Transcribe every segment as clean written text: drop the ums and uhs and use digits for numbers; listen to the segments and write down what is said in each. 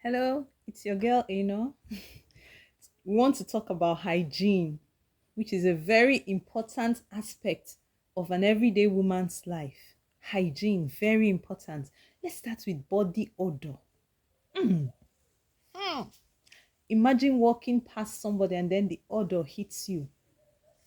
Hello, it's your girl Eno. We want to talk about hygiene, which is a very important aspect of an everyday woman's life. Hygiene, very important. Let's start with body odor. Imagine walking past somebody and then the odor hits you.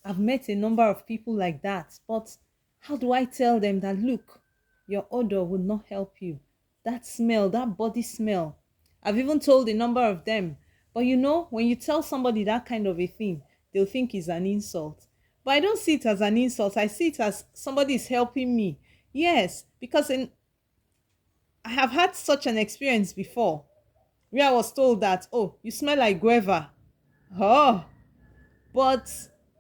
I've met a number of people like that, but how do I tell them that, look, your odor will not help you? That smell, that body smell. I've even told a number of them. But when you tell somebody that kind of a thing, they'll think it's an insult. But I don't see it as an insult. I see it as somebody is helping me. Yes, because I have had such an experience before where I was told that, oh, you smell like guava. Oh, but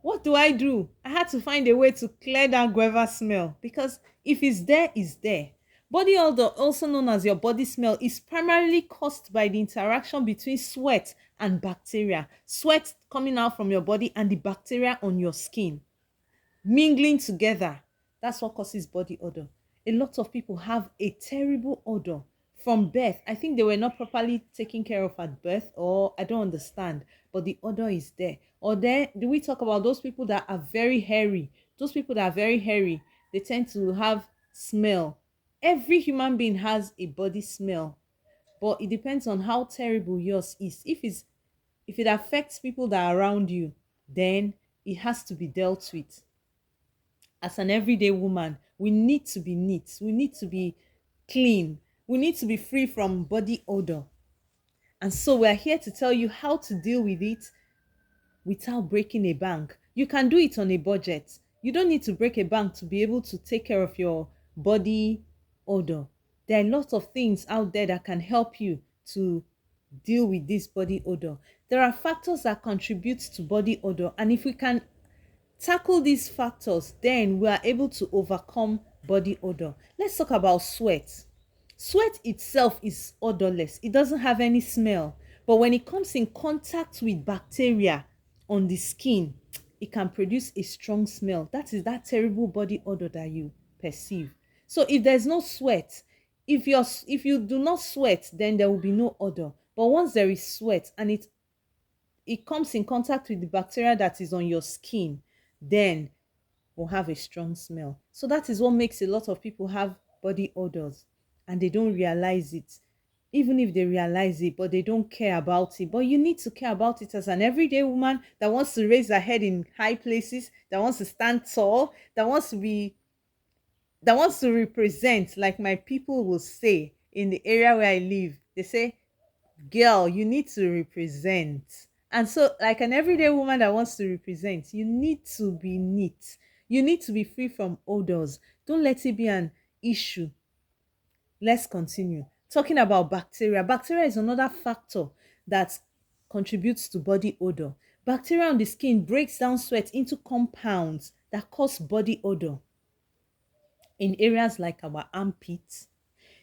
what do? I had to find a way to clear that guava smell because if it's there, it's there. Body odor, also known as your body smell, is primarily caused by the interaction between sweat and bacteria. Sweat coming out from your body and the bacteria on your skin mingling together. That's what causes body odor. A lot of people have a terrible odor from birth. I think they were not properly taken care of at birth, or I don't understand, but the odor is there. Or there, do we talk about those people that are very hairy? Those people that are very hairy, they tend to have smell. Every human being has a body smell, but it depends on how terrible yours is. If it affects people that are around you, then it has to be dealt with. As an everyday woman, we need to be neat, we need to be clean, we need to be free from body odor. And so we're here to tell you how to deal with it without breaking a bank. You can do it on a budget. You don't need to break a bank to be able to take care of your body odor. There are lots of things out there that can help you to deal with this body odor. There are factors that contribute to body odor, and if we can tackle these factors, then we are able to overcome body odor. Let's talk about sweat. Sweat itself is odorless. It doesn't have any smell. But when it comes in contact with bacteria on the skin, it can produce a strong smell. That is that terrible body odor that you perceive. So if there's no sweat, if you do not sweat, then there will be no odor. But once there is sweat and it comes in contact with the bacteria that is on your skin, then will have a strong smell. So that is what makes a lot of people have body odors and they don't realize it. Even if they realize it, but they don't care about it. But you need to care about it as an everyday woman that wants to raise her head in high places, that wants to stand tall, that wants to represent, like my people will say in the area where I live. They say, girl, you need to represent. And so, like an everyday woman that wants to represent, you need to be neat. You need to be free from odors. Don't let it be an issue. Let's continue. Talking about bacteria. Bacteria is another factor that contributes to body odor. Bacteria on the skin breaks down sweat into compounds that cause body odor in areas like our armpits,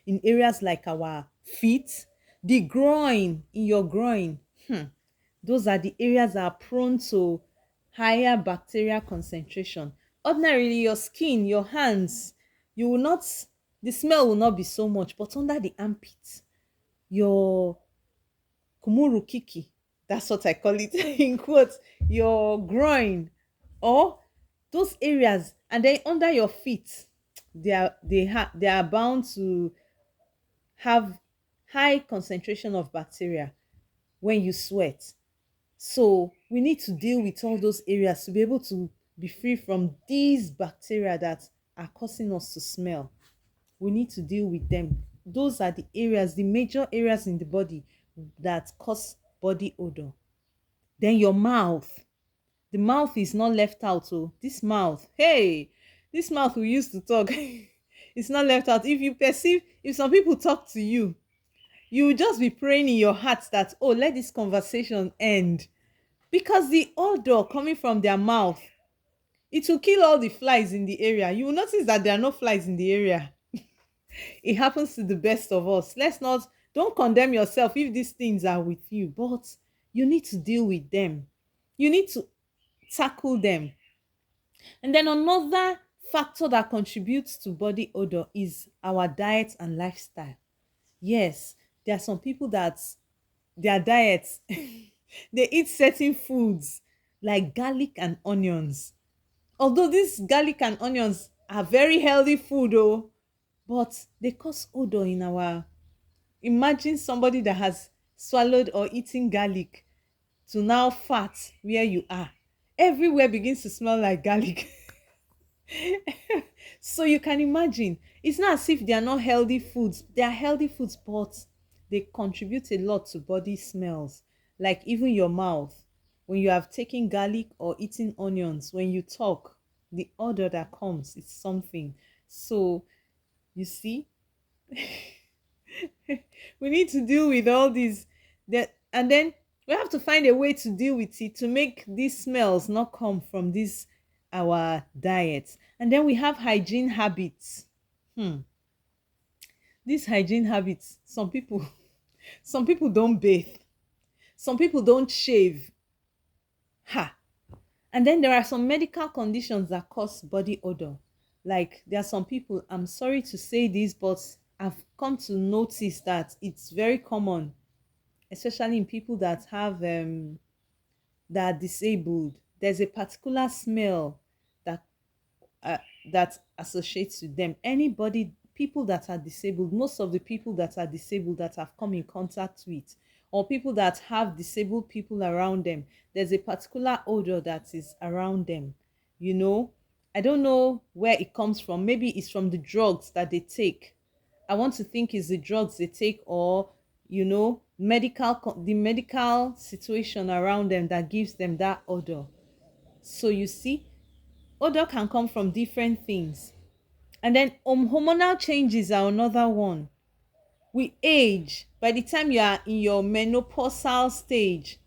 in areas like our feet, the groin, in your groin. Those are the areas that are prone to higher bacterial concentration. Ordinarily, your skin, your hands, you will not, the smell will not be so much, but under the armpits, your kumuru kiki, that's what I call it in quotes, your groin, or those areas, and then under your feet, they are bound to have high concentration of bacteria when you sweat. So we need to deal with all those areas to be able to be free from these bacteria that are causing us to smell. We need to deal with them. Those are the areas, the major areas in the body that cause body odor. Then your mouth. The mouth is not left out. So this mouth, hey, this mouth we used to talk, it's not left out. If some people talk to you, you will just be praying in your heart that, oh, let this conversation end. Because the odor coming from their mouth, it will kill all the flies in the area. You will notice that there are no flies in the area. It happens to the best of us. Don't condemn yourself if these things are with you, but you need to deal with them. You need to tackle them. And then another factor that contributes to body odor is our diet and lifestyle. Yes, there are some people that their diets. They eat certain foods like garlic and onions. Although these garlic and onions are very healthy food, oh, but they cause odor in our. Imagine somebody that has swallowed or eaten garlic to now fat where you are. Everywhere begins to smell like garlic. So you can imagine, it's not as if they are not healthy foods. They are healthy foods, but they contribute a lot to body smells. Like even your mouth, when you have taken garlic or eaten onions, when you talk, the odor that comes is something. So you see, we need to deal with all these, that, and then we have to find a way to deal with it to make these smells not come from this our diet. And then we have hygiene habits. These hygiene habits, some people some people don't bathe, some people don't shave. Ha. And then there are some medical conditions that cause body odor. Like there are some people, I'm sorry to say this, but I've come to notice that it's very common, especially in people that have that are disabled. There's a particular smell that uh, that associates with them. Anybody, people that are disabled, most of the people that are disabled that have come in contact with, or people that have disabled people around them, there's a particular odor that is around them. You know, I don't know where it comes from. Maybe it's from the drugs that they take. I want to think it's the drugs they take, or the medical situation around them that gives them that odor. So you see, odor can come from different things. And then hormonal changes are another one. We age. By the time you are in your menopausal stage,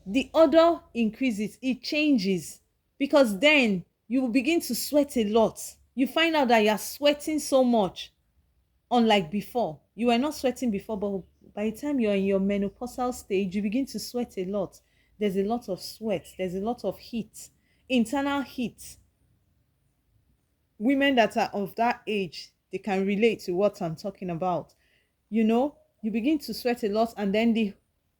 the odor increases, it changes, because then you will begin to sweat a lot. You find out that you are sweating so much, unlike before. You were not sweating before, but by the time you're in your menopausal stage, you begin to sweat a lot. There's a lot of sweat, there's a lot of heat, internal heat. Women that are of that age, they can relate to what I'm talking about. You begin to sweat a lot, and then the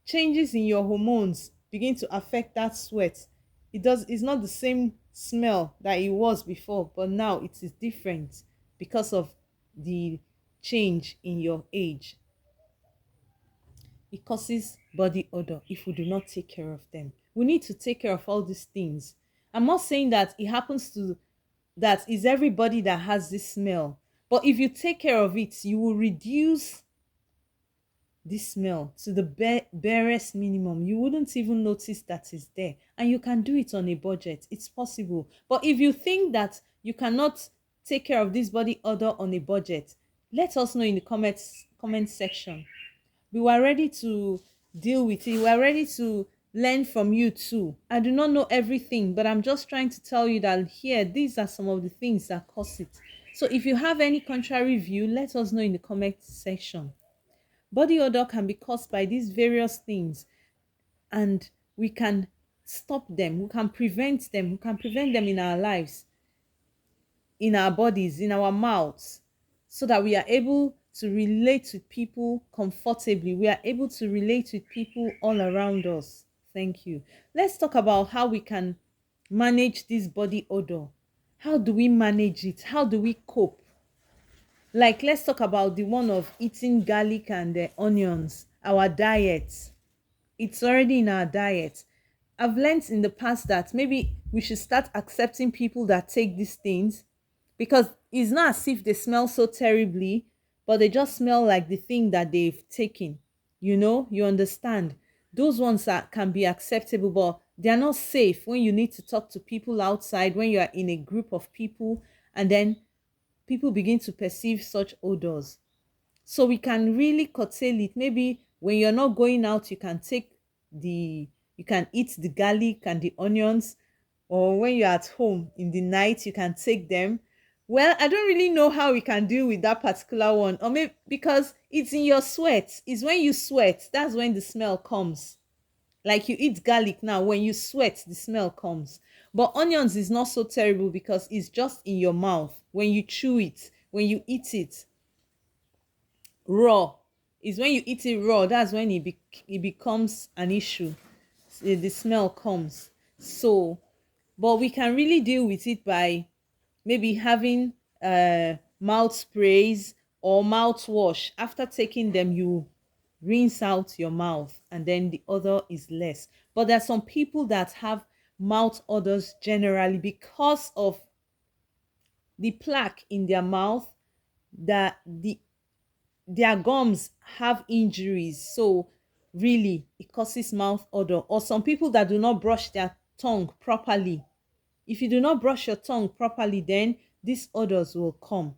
changes in your hormones begin to affect that sweat. It's not the same smell that it was before, but now it is different because of the change in your age. It causes body odor if we do not take care of them. We need to take care of all these things. I'm not saying that it happens to that is everybody that has this smell, but if you take care of it, you will reduce this smell to the barest minimum. You wouldn't even notice that it's there, and you can do it on a budget. It's possible. But if you think that you cannot take care of this body odor on a budget, let us know in the comment section. We were ready to deal with it. We are ready to learn from you too. I do not know everything, but I'm just trying to tell you that here, these are some of the things that cause it. So if you have any contrary view, let us know in the comment section. Body odor can be caused by these various things, and we can stop them. We can prevent them. We can prevent them in our lives, in our bodies, in our mouths, so that we are able to relate with people comfortably. We are able to relate with people all around us. Thank you. Let's talk about how we can manage this body odor. How do we manage it? How do we cope? Like, let's talk about the one of eating garlic and onions, our diet. It's already in our diet. I've learned in the past that maybe we should start accepting people that take these things, because it's not as if they smell so terribly, but they just smell like the thing that they've taken. You understand? Those ones that can be acceptable, but they're not safe when you need to talk to people outside, when you are in a group of people, and then people begin to perceive such odors. So we can really curtail it. Maybe when you're not going out, you can eat the garlic and the onions, or when you're at home in the night, you can take them. Well, I don't really know how we can deal with that particular one, or maybe because it's in your sweat. It's when you sweat, that's when the smell comes. Like you eat garlic now, when you sweat, the smell comes. But onions is not so terrible because it's just in your mouth. When you chew it, when you eat it raw, It's when you eat it raw, that's when it becomes an issue. The smell comes. So, but we can really deal with it by maybe having mouth sprays or mouthwash. After taking them, you rinse out your mouth and then the odor is less. But there are some people that have mouth odors generally because of the plaque in their mouth, that their gums have injuries, so really it causes mouth odor. Or some people that do not brush their tongue properly. If you do not brush your tongue properly, then these odors will come.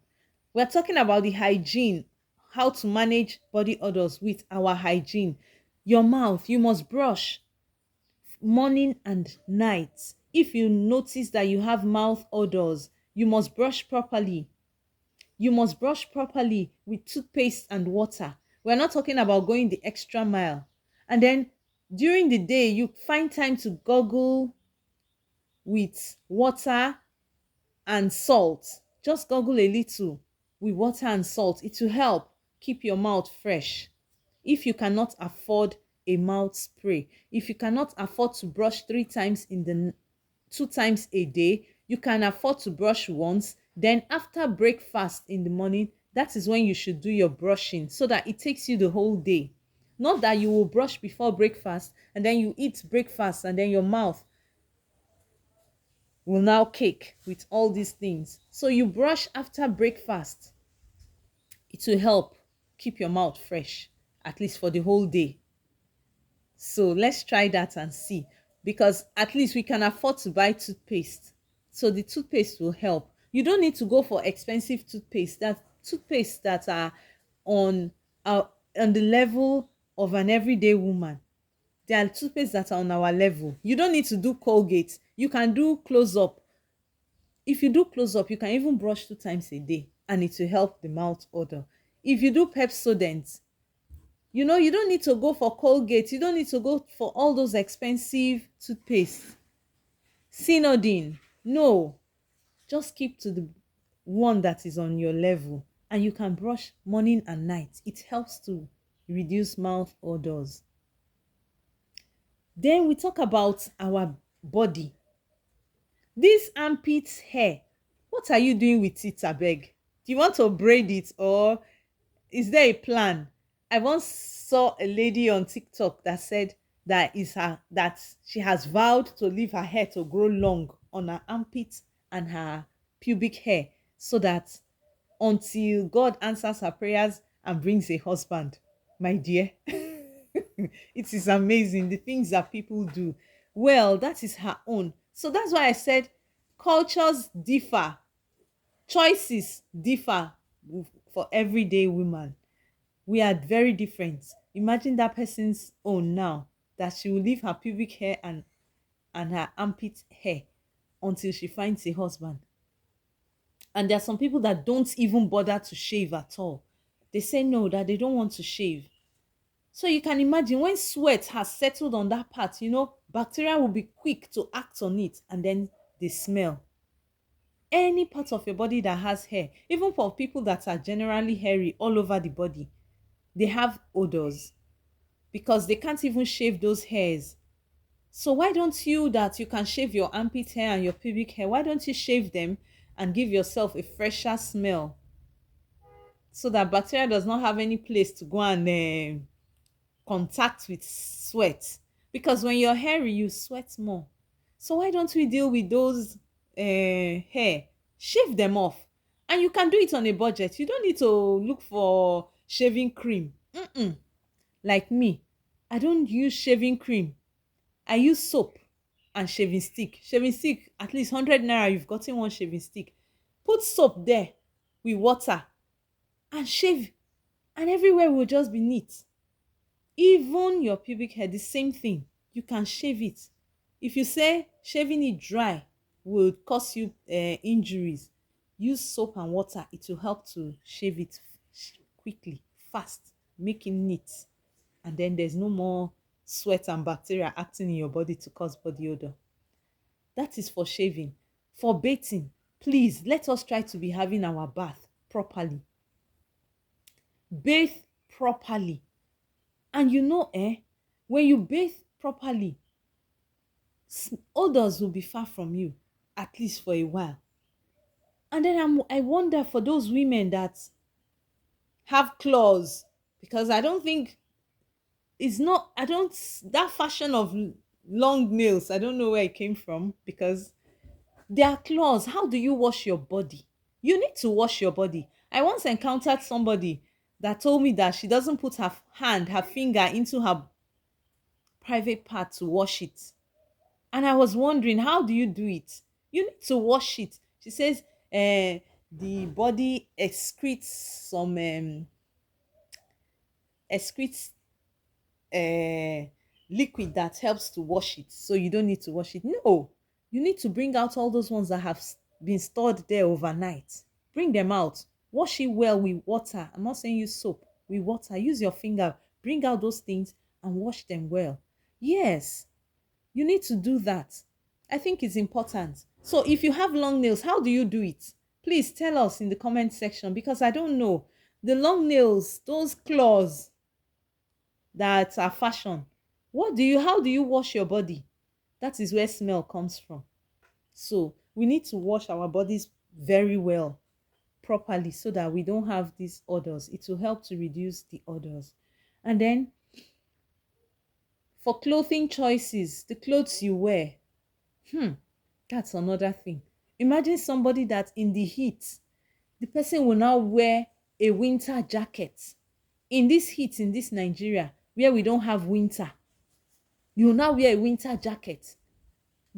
We're talking about the hygiene, how to manage body odors with our hygiene. Your mouth, you must brush morning and night. If you notice that you have mouth odors, you must brush properly. You must brush properly with toothpaste and water. We're not talking about going the extra mile. And then during the day, you find time to gargle with water and salt. Just gargle a little with water and salt. It will help keep your mouth fresh. If you cannot afford a mouth spray, if you cannot afford to brush 3 times in the 2 times a day, you can afford to brush once. Then after breakfast in the morning, that is when you should do your brushing, so that it takes you the whole day. Not that you will brush before breakfast and then you eat breakfast and then your mouth will now cake with all these things. So you brush after breakfast. It will help keep your mouth fresh, at least for the whole day. So let's try that and see, because at least we can afford to buy toothpaste. So the toothpaste will help. You don't need to go for expensive toothpaste. That toothpaste that are on on the level of an everyday woman. There are toothpaste that are on our level. You don't need to do Colgate. You can do close up. If you do close up, you can even brush 2 times a day and it will help the mouth odor. If you do Pepsodent, you don't need to go for Colgate. You don't need to go for all those expensive toothpaste. Synodine, no. Just keep to the one that is on your level, and you can brush morning and night. It helps to reduce mouth odors. Then we talk about our body. This armpit hair, what are you doing with it, abeg? Do you want to braid it, or is there a plan? I once saw a lady on TikTok that said that she has vowed to leave her hair to grow long on her armpits and her pubic hair, so that until God answers her prayers and brings a husband. My dear, it is amazing the things that people do. Well, that is her own. So that's why I said cultures differ, choices differ for everyday women. We are very different. Imagine that person's own now, that she will leave her pubic hair and her armpit hair until she finds a husband. And there are some people that don't even bother to shave at all. They say no, that they don't want to shave. So you can imagine when sweat has settled on that part, bacteria will be quick to act on it, and then they smell. Any part of your body that has hair, even for people that are generally hairy all over the body, they have odors because they can't even shave those hairs. So why don't you, that you can shave your armpit hair and your pubic hair, why don't you shave them and give yourself a fresher smell, so that bacteria does not have any place to go and contact with sweat? Because when you're hairy, you sweat more. So why don't we deal with those hair, shave them off? And you can do it on a budget. You don't need to look for shaving cream. Like me, I don't use shaving cream. I use soap and shaving stick. Shaving stick, at least 100 naira, you've gotten one shaving stick. Put soap there with water and shave, and everywhere will just be neat. Even your pubic hair, the same thing. You can shave it. If you say shaving it dry will cause you injuries, use soap and water. It will help to shave it quickly, fast, make it neat. And then there's no more sweat and bacteria acting in your body to cause body odor. That is for shaving. For bathing, please let us try to be having our bath properly. Bathe properly. And when you bathe properly, odors will be far from you, at least for a while. And then I wonder for those women that have claws, because I don't think it's not, I don't, that fashion of long nails, I don't know where it came from, because they are claws. How do you wash your body? You need to wash your body. I once encountered somebody that told me that she doesn't put her finger into her private part to wash it. And I was wondering, how do you do it? You need to wash it. She says the body excretes uh, liquid that helps to wash it, so you don't need to wash it. No, you need to bring out all those ones that have been stored there overnight. Bring them out, wash it well with water. I'm not saying use soap. With water, use your finger, bring out those things and wash them well. Yes, you need to do that. I think it's important. So if you have long nails, how do you do it? Please tell us in the comment section, because I don't know. The long nails, those claws that are fashion, how do you wash your body? That is where smell comes from. So we need to wash our bodies very well, properly, so that we don't have these odors. It will help to reduce the odors. And then for clothing choices, the clothes you wear, that's another thing. Imagine somebody that in the heat, the person will now wear a winter jacket. In this heat, in this Nigeria, where we don't have winter, you will now wear a winter jacket.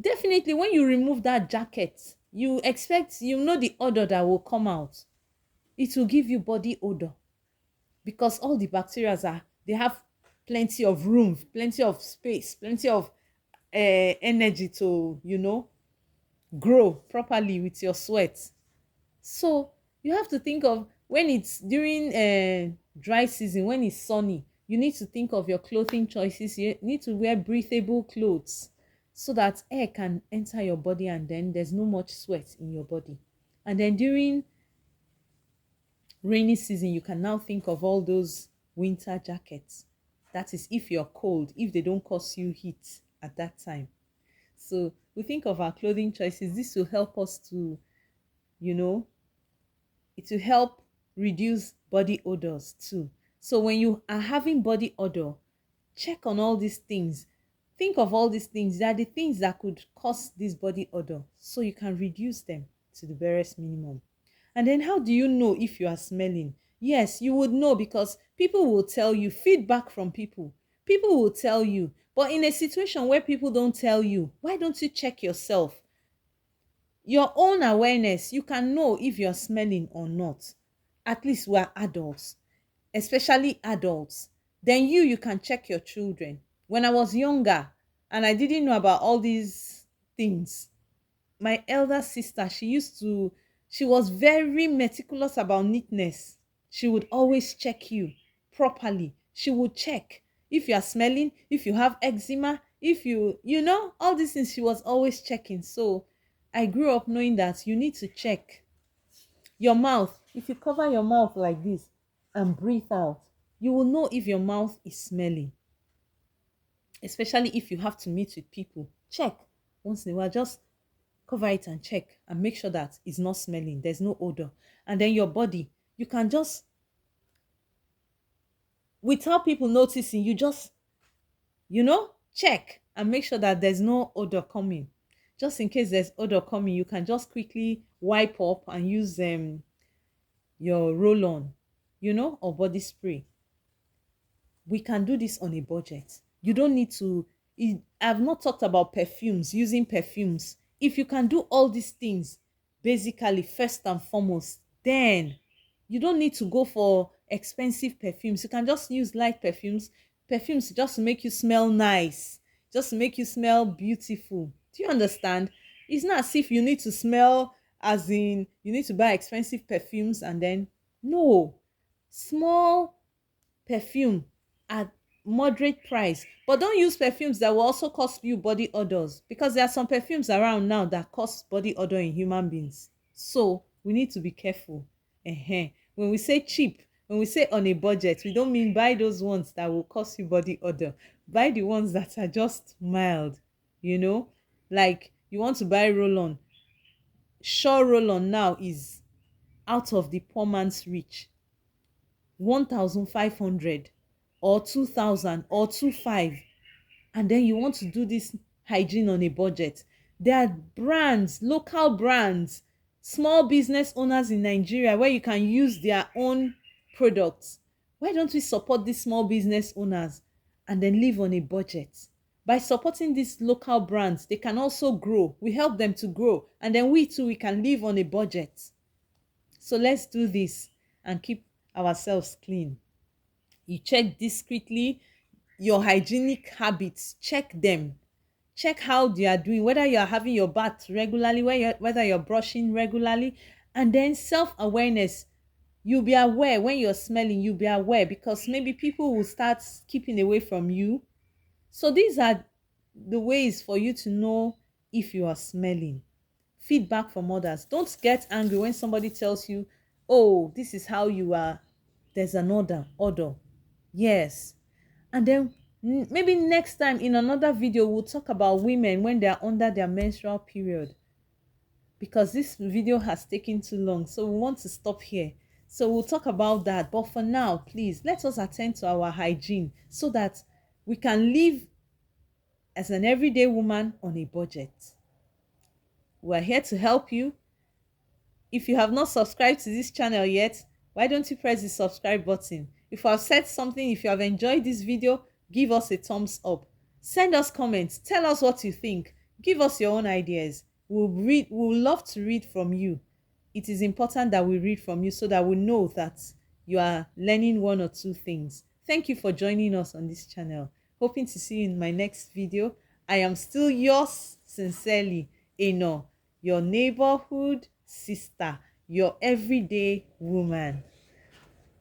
Definitely, when you remove that jacket, you know the odor that will come out. It will give you body odor, because all the bacteria they have plenty of room, plenty of space, plenty of energy to grow properly with your sweat. So you have to think of, when it's during dry season, when it's sunny, you need to think of your clothing choices. You need to wear breathable clothes so that air can enter your body, and then there's no much sweat in your body. And then during rainy season, you can now think of all those winter jackets. That is if you're cold, if they don't cause you heat at that time. So we think of our clothing choices. This will help us to, you know, it will help reduce body odors too. So when you are having body odor, check on all these things. Think of all these things. They are the things that could cause this body odor, so you can reduce them to the barest minimum. And then how do you know if you are smelling? Yes, you would know, because people will tell you, feedback from people. People will tell you. But in a situation where people don't tell you, why don't you check yourself? Your own awareness, you can know if you're smelling or not. At least we're adults, especially adults. Then you can check your children. When I was younger and I didn't know about all these things, my elder sister, she was very meticulous about neatness. She would always check you properly. She would check if you are smelling, if you have eczema, if all these things. She was always checking. So I grew up knowing that you need to check your mouth. If you cover your mouth like this and breathe out, you will know if your mouth is smelling. Especially if you have to meet with people, check once in a while. Just cover it and check and make sure that it's not smelling, there's no odor. And then your body, you can just, without people noticing, you just check and make sure that there's no odor coming. Just in case there's odor coming, you can just quickly wipe up and use your roll-on, or body spray. We can do this on a budget. You don't need to. I've not talked about perfumes, using perfumes. If you can do all these things, basically, first and foremost, then you don't need to go for expensive perfumes. You can just use light perfumes just to make you smell nice, just to make you smell beautiful. Do you understand? It's not as if you need to smell, as in you need to buy expensive perfumes. And then, no, small perfume at moderate price. But don't use perfumes that will also cause you body odors, because there are some perfumes around now that cause body odor in human beings. So we need to be careful. When we say cheap, When we say on a budget, we don't mean buy those ones that will cause you body odor. Buy the ones that are just mild, you know, like you want to buy roll-on. Sure, roll-on now is out of the poor man's reach. 1,500 or 2,000 or 2,500, and then you want to do this hygiene on a budget. There are brands, local brands, small business owners in Nigeria where you can use their own products. Why don't we support these small business owners and then live on a budget? By supporting these local brands, they can also grow. We help them to grow, and then we too, we can live on a budget. So let's do this and keep ourselves clean. You check discreetly your hygienic habits, check them. Check how they are doing, whether you are having your bath regularly, whether you're brushing regularly. And then self-awareness. You'll be aware when you're smelling, you'll be aware, because maybe people will start keeping away from you. So these are the ways for you to know if you are smelling. Feedback from others. Don't get angry when somebody tells you, oh, this is how you are. There's another odor. Yes. And then maybe next time in another video, we'll talk about women when they are under their menstrual period, because this video has taken too long, so we want to stop here. So we'll talk about that, but for now, please let us attend to our hygiene so that we can live as an everyday woman on a budget. We're here to help you. If you have not subscribed to this channel yet, why don't you press the subscribe button? If I've said something, if you have enjoyed this video, give us a thumbs up. Send us comments. Tell us what you think. Give us your own ideas. We'll love to read from you. It is important that we read from you so that we know that you are learning one or two things. Thank you for joining us on this channel. Hoping to see you in my next video. I am still yours sincerely, Eno, your neighborhood sister, your everyday woman.